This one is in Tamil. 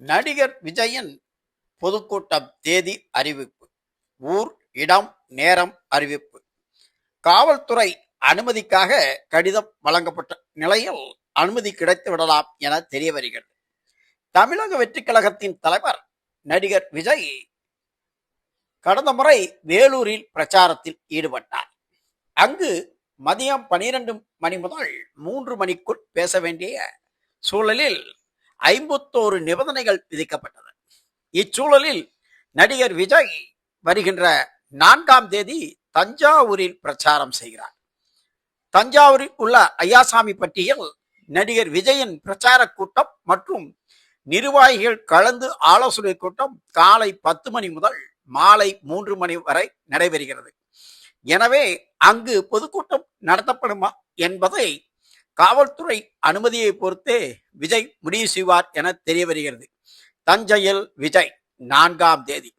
நடிகர் விஜயின் பொதுக்கூட்டம் தேதி அறிவிப்பு. ஊர், இடம், நேரம் அறிவிப்பு. காவல்துறை அனுமதிக்காக கடிதம் வழங்கப்பட்ட நிலையில் அனுமதி கிடைத்து விடலாம் என தெரிய வருகிறது. தமிழக வெற்றி கழகத்தின் தலைவர் நடிகர் விஜய் கடந்த முறை வேலூரில் பிரச்சாரத்தில் ஈடுபட்டார். அங்கு மதியம் 12 மணி முதல் 3 மணிக்குள் பேச வேண்டிய சூழலில் 51 நிபந்தனைகள் விதிக்கப்பட்டது. இச்சூழலில் நடிகர் விஜய் வருகின்ற 4ஆம் தேதி தஞ்சாவூரில் பிரச்சாரம் செய்கிறார். தஞ்சாவூரில் உள்ள ஐயாசாமிப்பட்டியில் நடிகர் விஜயின் பிரச்சார கூட்டம் மற்றும் நிர்வாகிகள் கலந்து ஆலோசனை கூட்டம் காலை 10 மணி முதல் மாலை 3 மணி வரை நடைபெறுகிறது. எனவே அங்கு பொதுக்கூட்டம் நடத்தப்படுமா என்பதை காவல்துறை அனுமதியை பொறுத்தே விஜய் முடிவு செய்வார் என தெரிய வருகிறது. தஞ்சையில் விஜய் 4ஆம் தேதி